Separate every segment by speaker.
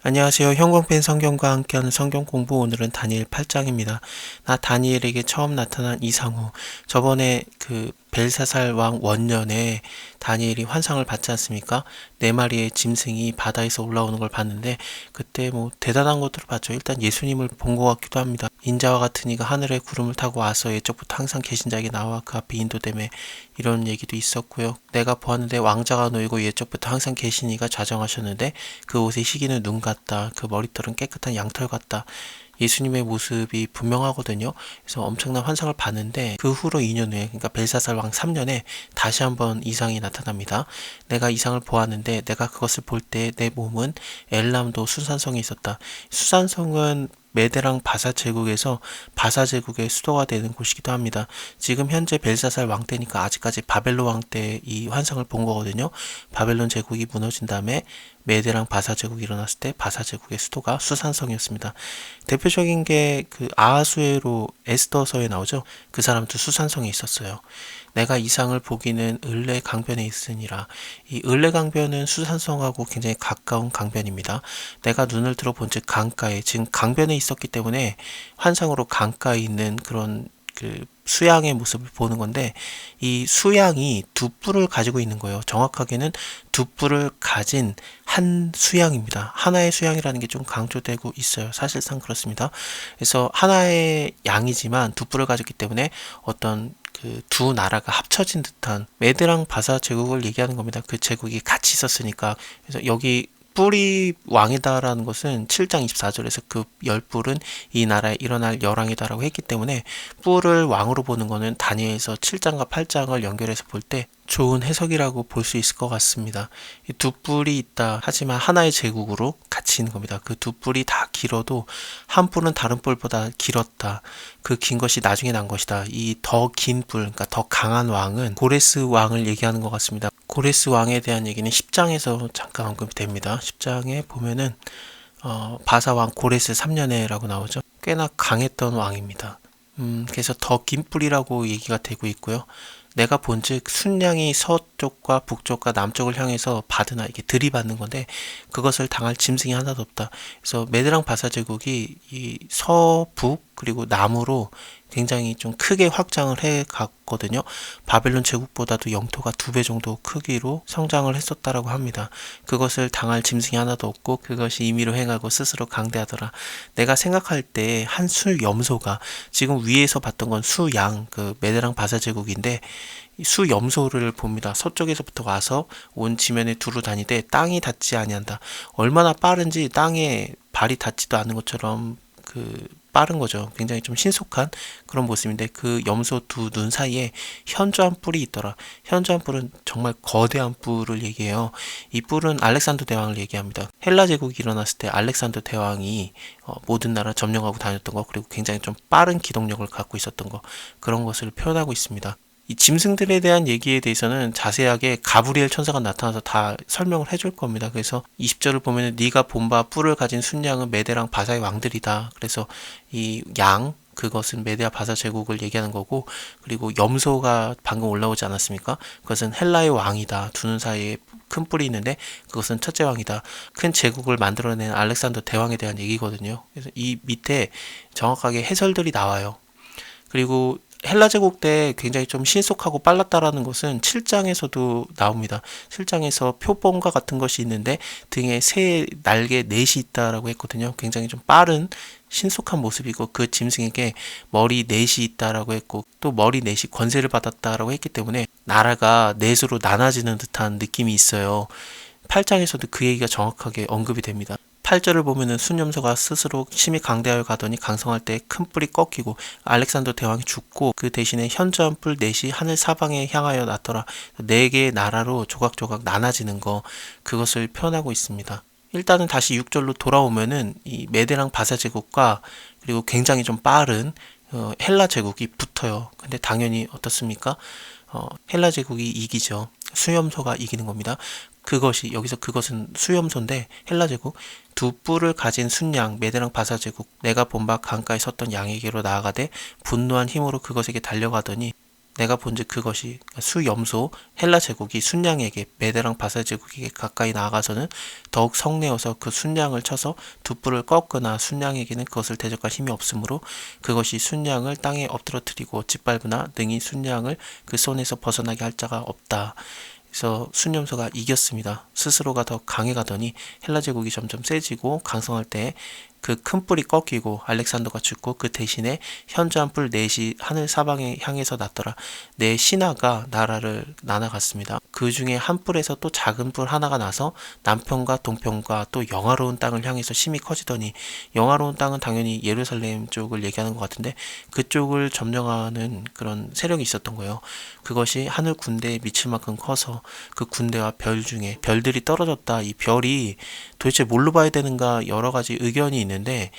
Speaker 1: 안녕하세요. 형광펜 성경과 함께하는 성경 공부. 오늘은 다니엘 8장입니다. 나 다니엘에게 처음 나타난 이상후. 저번에 그 벨사살 왕 원년에 다니엘이 환상을 받지 않습니까? 네 마리의 짐승이 바다에서 올라오는 걸 봤는데 그때 뭐 대단한 것들을 봤죠. 일단 예수님을 본 것 같기도 합니다. 인자와 같은 이가 하늘의 구름을 타고 와서 예적부터 항상 계신 자에게 나와 그 앞에 인도됨에 이런 얘기도 있었고요. 내가 보았는데 왕자가 놓이고 예적부터 항상 계신 이가 좌정하셨는데 그 옷의 희기는 눈 같다. 그 머리털은 깨끗한 양털 같다. 예수님의 모습이 분명하거든요. 그래서 엄청난 환상을 봤는데 그 후로 2년 후에, 그러니까 벨사살 왕 3년에 다시 한번 이상이 나타납니다. 내가 이상을 보았는데 내가 그것을 볼 때 내 몸은 엘람도 수산성에 있었다. 수산성은 메데랑 바사 제국에서 바사 제국의 수도가 되는 곳이기도 합니다. 지금 현재 벨사살 왕 때니까 아직까지 바벨론 왕 때 이 환상을 본 거거든요. 바벨론 제국이 무너진 다음에 메데랑 바사 제국이 일어났을 때 바사 제국의 수도가 수산성이었습니다. 대표적인 게 그 아하수에로 에스더서에 나오죠. 그 사람도 수산성에 있었어요. 내가 이상을 보기는 을레 강변에 있으니라. 이 을레 강변은 수산성하고 굉장히 가까운 강변입니다. 내가 눈을 들어본즉 강가에, 지금 강변에 있었기 때문에 환상으로 강가에 있는 그런 그 수양의 모습을 보는 건데, 이 수양이 두 뿔을 가지고 있는 거예요. 정확하게는 두 뿔을 가진 한 수양입니다. 하나의 수양이라는 게 좀 강조되고 있어요. 사실상 그렇습니다. 그래서 하나의 양이지만 두 뿔을 가졌기 때문에 어떤 그 두 나라가 합쳐진 듯한 메드랑 바사 제국을 얘기하는 겁니다. 그 제국이 같이 있었으니까. 그래서 여기 뿔이 왕이다라는 것은 7장 24절에서 그 열뿔은 이 나라에 일어날 열왕이다라고 했기 때문에 뿔을 왕으로 보는 것은 다니엘서 7장과 8장을 연결해서 볼 때 좋은 해석이라고 볼 수 있을 것 같습니다. 이 두 뿔이 있다 하지만 하나의 제국으로 같이 있는 겁니다. 그 두 뿔이 다 길어도 한 뿔은 다른 뿔보다 길었다. 그 긴 것이 나중에 난 것이다. 이 더 긴 뿔, 그러니까 더 강한 왕은 고레스 왕을 얘기하는 것 같습니다. 고레스 왕에 대한 얘기는 10장에서 잠깐 언급이 됩니다. 10장에 보면은 바사 왕 고레스 3년에라고 나오죠. 꽤나 강했던 왕입니다. 그래서 더 긴 뿔이라고 얘기가 되고 있고요. 내가 본즉 순양이 서쪽과 북쪽과 남쪽을 향해서 받으나 이게 들이받는 건데 그것을 당할 짐승이 하나도 없다. 그래서 메드랑 바사 제국이 이 서북 그리고 남으로 굉장히 좀 크게 확장을 해 갔거든요. 바벨론 제국보다도 영토가 2배 정도 크기로 성장을 했었다라고 합니다. 그것을 당할 짐승이 하나도 없고 그것이 임의로 행하고 스스로 강대하더라. 내가 생각할 때 한 수염소가, 지금 위에서 봤던 건 수양, 그 메드랑 바사 제국인데 수염소를 봅니다. 서쪽에서부터 와서 온 지면에 두루 다니되 땅이 닿지 아니한다. 얼마나 빠른지 땅에 발이 닿지도 않는 것처럼 그 빠른 거죠. 굉장히 좀 신속한 그런 모습인데 그 염소 두 눈 사이에 현저한 뿔이 있더라. 현저한 뿔은 정말 거대한 뿔을 얘기해요. 이 뿔은 알렉산더 대왕을 얘기합니다. 헬라 제국이 일어났을 때 알렉산더 대왕이 모든 나라 점령하고 다녔던 거, 그리고 굉장히 좀 빠른 기동력을 갖고 있었던 거, 그런 것을 표현하고 있습니다. 이 짐승들에 대한 얘기에 대해서는 자세하게 가브리엘 천사가 나타나서 다 설명을 해줄 겁니다. 그래서 20절을 보면 네가 본바 뿔을 가진 순양은 메데랑 바사의 왕들이다. 그래서 이 양, 그것은 메데아 바사 제국을 얘기하는 거고, 그리고 염소가 방금 올라오지 않았습니까? 그것은 헬라의 왕이다. 두 눈 사이에 큰 뿔이 있는데 그것은 첫째 왕이다. 큰 제국을 만들어낸 알렉산더 대왕에 대한 얘기거든요. 그래서 이 밑에 정확하게 해설들이 나와요. 그리고 헬라 제국 때 굉장히 좀 신속하고 빨랐다라는 것은 7장에서도 나옵니다. 7장에서 표범과 같은 것이 있는데 등에 새 날개 넷이 있다라고 했거든요. 굉장히 좀 빠른 신속한 모습이고 그 짐승에게 머리 넷이 있다라고 했고 또 머리 넷이 권세를 받았다라고 했기 때문에 나라가 넷으로 나눠지는 듯한 느낌이 있어요. 8장에서도 그 얘기가 정확하게 언급이 됩니다. 8절을 보면은 순염소가 스스로 심히 강대하여 가더니 강성할 때 큰 뿔이 꺾이고 알렉산더 대왕이 죽고 그 대신에 현저한 뿔 넷이 하늘 사방에 향하여 났더라. 네 개의 나라로 조각조각 나눠지는 거, 그것을 표현하고 있습니다. 일단은 다시 6절로 돌아오면은 이 메데랑 바사 제국과 그리고 굉장히 좀 빠른 헬라 제국이 붙어요. 근데 당연히 어떻습니까? 헬라 제국이 이기죠. 수염소가 이기는 겁니다. 그것은 수염소인데 헬라 제국 두 뿔을 가진 순양 메데랑 바사 제국 내가 본바 강가에 섰던 양에게로 나아가되 분노한 힘으로 그것에게 달려가더니 내가 본즉 그것이 수염소 헬라 제국이 순양에게 메대랑 바사 제국에게 가까이 나아가서는 더욱 성내어서 그 순양을 쳐서 두 뿔을 꺾으나 순양에게는 그것을 대적할 힘이 없으므로 그것이 순양을 땅에 엎드러뜨리고 짓밟으나 능히 순양을 그 손에서 벗어나게 할 자가 없다. 그래서 순염소가 이겼습니다. 스스로가 더 강해가더니 헬라 제국이 점점 세지고 강성할 때 그 큰 뿔이 꺾이고 알렉산더가 죽고 그 대신에 현저한 뿔 넷이 하늘 사방에 향해서 났더라. 네 신하가 나라를 나눠갔습니다. 그 중에 한 뿔에서 또 작은 뿔 하나가 나서 남편과 동편과 또 영화로운 땅을 향해서 심히 커지더니 영화로운 땅은 당연히 예루살렘 쪽을 얘기하는 것 같은데 그쪽을 점령하는 그런 세력이 있었던 거예요. 그것이 하늘 군대에 미칠 만큼 커서 그 군대와 별 중에 별들이 떨어졌다. 이 별이 도대체 뭘로 봐야 되는가 여러 가지 의견이 있는데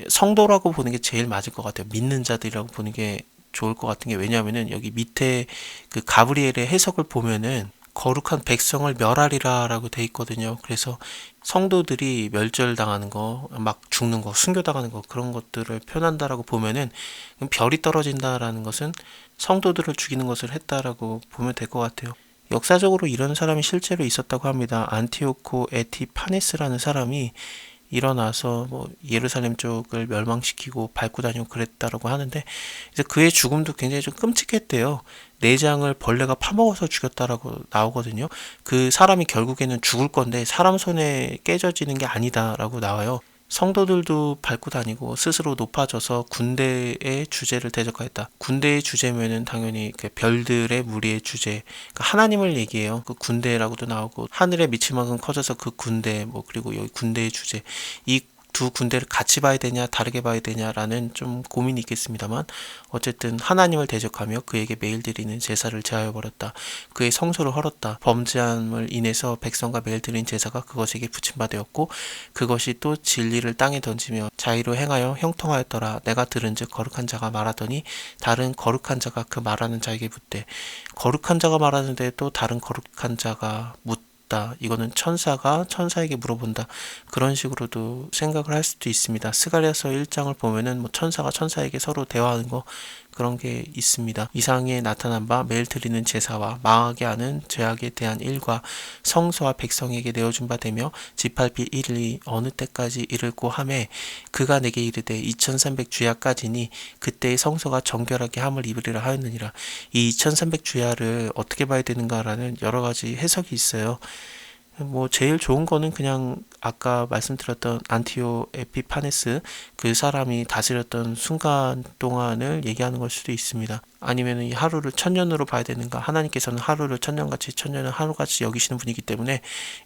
Speaker 1: 성도라고 보는 게 제일 맞을 것 같아요. 믿는 자들이라고 보는 게 좋을 것 같은 게 왜냐하면은 여기 밑에 그 가브리엘의 해석을 보면은 거룩한 백성을 멸하리라라고 돼 있거든요. 그래서 성도들이 멸절당하는 거, 막 죽는 거, 순교당하는 거 그런 것들을 표현한다라고 보면은 별이 떨어진다라는 것은 성도들을 죽이는 것을 했다라고 보면 될 것 같아요. 역사적으로 이런 사람이 실제로 있었다고 합니다. 안티오코 에티파네스라는 사람이 일어나서 뭐 예루살렘 쪽을 멸망시키고 밟고 다니고 그랬다라고 하는데 이제 그의 죽음도 굉장히 좀 끔찍했대요. 내장을 벌레가 파먹어서 죽였다라고 나오거든요. 그 사람이 결국에는 죽을 건데 사람 손에 깨져지는 게 아니다라고 나와요. 성도들도 밟고 다니고 스스로 높아져서 군대의 주제를 대적하였다. 군대의 주제면은 당연히 그 별들의 무리의 주제, 그러니까 하나님을 얘기해요. 그 군대라고도 나오고 하늘에 미칠 만큼 커져서 그 군대, 뭐 그리고 여기 군대의 주제, 이 두 군대를 같이 봐야 되냐 다르게 봐야 되냐라는 좀 고민이 있겠습니다만 어쨌든 하나님을 대적하며 그에게 매일 드리는 제사를 제하여 버렸다. 그의 성소를 헐었다. 범죄함을 인해서 백성과 매일 드린 제사가 그것에게 붙임바 되었고 그것이 또 진리를 땅에 던지며 자의로 행하여 형통하였더라. 내가 들은즉 거룩한 자가 말하더니 다른 거룩한 자가 그 말하는 자에게 묻되 거룩한 자가 말하는데 또 다른 거룩한 자가 묻다. 이거는 천사가 천사에게 물어본다. 그런 식으로도 생각을 할 수도 있습니다. 스가랴서 1장을 보면은 뭐 천사가 천사에게 서로 대화하는 거 그런 게 있습니다. 이상에 나타난 바 매일 드리는 제사와 망하게 하는 죄악에 대한 일과 성소와 백성에게 내어준 바 되며 지팔필 일이 어느 때까지 이를고 하매 그가 내게 이르되 2300 주야까지니 그때의 성소가 정결하게 함을 입으리라 하였느니라. 이 2300 주야를 어떻게 봐야 되는가라는 여러 가지 해석이 있어요. 뭐 제일 좋은 거는 그냥 아까 말씀드렸던 안티오 에피파네스 그 사람이 다스렸던 순간 동안을 얘기하는 걸 수도 있습니다. 아니면 이 하루를 천년으로 봐야 되는가? 하나님께서는 하루를 천년같이 천년을 하루같이 여기시는 분이기 때문에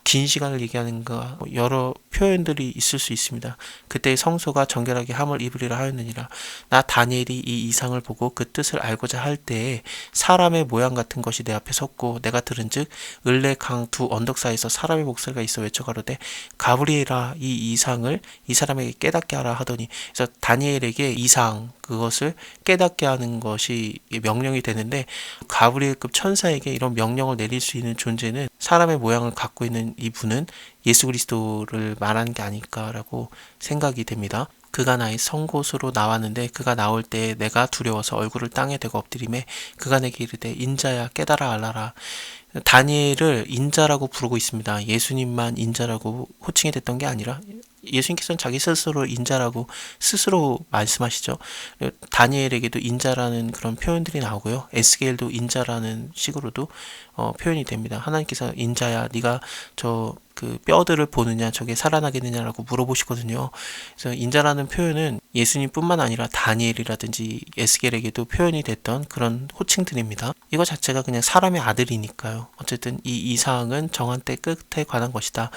Speaker 1: 긴 시간을 얘기하는가 여러 표현들이 있을 수 있습니다. 그때의 성소가 정결하게 함을 입으리라 하였느니라. 나 다니엘이 이 이상을 보고 그 뜻을 알고자 할 때에 사람의 모양 같은 것이 내 앞에 섰고 내가 들은즉 을레 강 두 언덕 사이에서 사람의 목소리가 있어 외쳐가로되 가브리엘아 이 이상을 이 사람에게 깨닫게 하라 하더니 그래서 다니엘에게 이상 그것을 깨닫게 하는 것이 명령이 되는데 가브리엘급 천사에게 이런 명령을 내릴 수 있는 존재는 사람의 모양을 갖고 있는 이분은 예수 그리스도를 말하는 게 아닐까라고 생각이 됩니다. 그가 나의 성곳으로 나왔는데 그가 나올 때 내가 두려워서 얼굴을 땅에 대고 엎드리매 그가 내게 이르되 인자야 깨달아 알라라. 다니엘을 인자라고 부르고 있습니다. 예수님만 인자라고 호칭이 됐던 게 아니라 예수님께서는 자기 스스로 인자라고 스스로 말씀하시죠. 다니엘에게도 인자라는 그런 표현들이 나오고요. 에스겔도 인자라는 식으로도 표현이 됩니다. 하나님께서 인자야 네가 저 그 뼈들을 보느냐 저게 살아나겠느냐라고 물어보시거든요. 그래서 인자라는 표현은 예수님뿐만 아니라 다니엘이라든지 에스겔에게도 표현이 됐던 그런 호칭들입니다. 이거 자체가 그냥 사람의 아들이니까요. 어쨌든 이 이상은 정한 때 끝에 관한 것이다.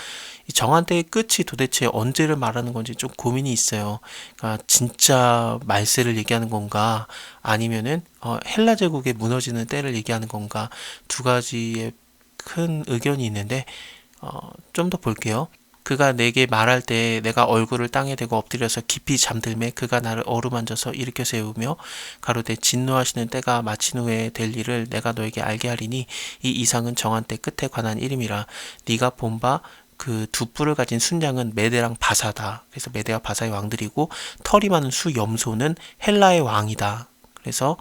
Speaker 1: 이 정한 때의 끝이 도대체 언제를 말하는 건지 좀 고민이 있어요. 그러니까 진짜 말세를 얘기하는 건가 아니면은 헬라 제국의 무너지는 때를 얘기하는 건가 두 가지의 큰 의견이 있는데 좀 더 볼게요. 그가 내게 말할 때 내가 얼굴을 땅에 대고 엎드려서 깊이 잠들매 그가 나를 어루만져서 일으켜 세우며 가로되 진노하시는 때가 마친 후에 될 일을 내가 너에게 알게 하리니 이 이상은 정한 때 끝에 관한 일임이라. 네가 본 바 그 두 뿔을 가진 순양은 메대랑 바사다. 그래서 메대와 바사의 왕들이고 털이 많은 수염소는 헬라의 왕이다. 그래서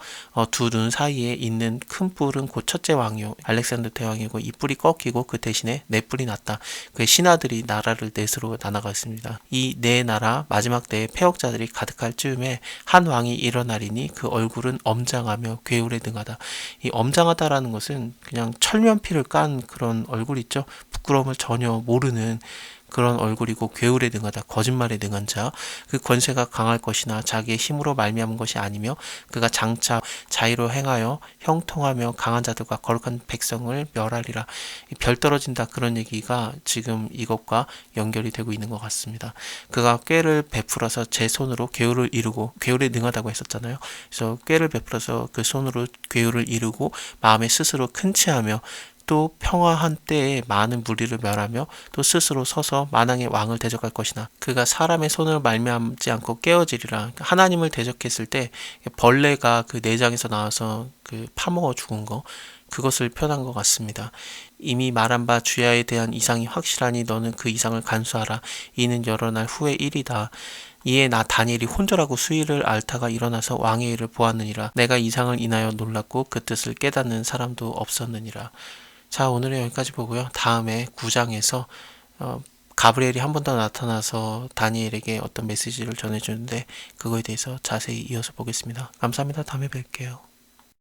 Speaker 1: 두 눈 사이에 있는 큰 뿔은 곧 첫째 왕이요 알렉산더 대왕이고, 이 뿔이 꺾이고 그 대신에 네 뿔이 났다. 그 신하들이 나라를 넷으로 나눠갔습니다. 이 네 나라 마지막 때에 패역자들이 가득할 즈음에 한 왕이 일어나리니 그 얼굴은 엄장하며 괴울에 능하다. 이 엄장하다라는 것은 그냥 철면피를 깐 그런 얼굴 있죠. 부끄러움을 전혀 모르는 그런 얼굴이고, 괴울에 능하다, 거짓말에 능한 자, 그 권세가 강할 것이나 자기의 힘으로 말미암은 것이 아니며 그가 장차 자의로 행하여 형통하며 강한 자들과 거룩한 백성을 멸하리라. 별 떨어진다, 그런 얘기가 지금 이것과 연결이 되고 있는 것 같습니다. 그가 꾀를 베풀어서 제 손으로 괴울을 이루고, 괴울에 능하다고 했었잖아요. 그래서 꾀를 베풀어서 그 손으로 괴울을 이루고 마음에 스스로 큰 체하며 또 평화한 때에 많은 무리를 멸하며 또 스스로 서서 만왕의 왕을 대적할 것이나 그가 사람의 손을 말미암지 않고 깨어지리라. 하나님을 대적했을 때 벌레가 그 내장에서 나와서 그 파먹어 죽은 거, 그것을 표현한 것 같습니다. 이미 말한 바 주야에 대한 이상이 확실하니 너는 그 이상을 간수하라. 이는 여러 날 후의 일이다. 이에 나 다니엘이 혼절하고 수위를 앓다가 일어나서 왕의 일을 보았느니라. 내가 이상을 인하여 놀랐고 그 뜻을 깨닫는 사람도 없었느니라. 자, 오늘은 여기까지 보고요. 다음에 9장에서 가브리엘이 한 번 더 나타나서 다니엘에게 어떤 메시지를 전해주는데 그거에 대해서 자세히 이어서 보겠습니다. 감사합니다. 다음에 뵐게요.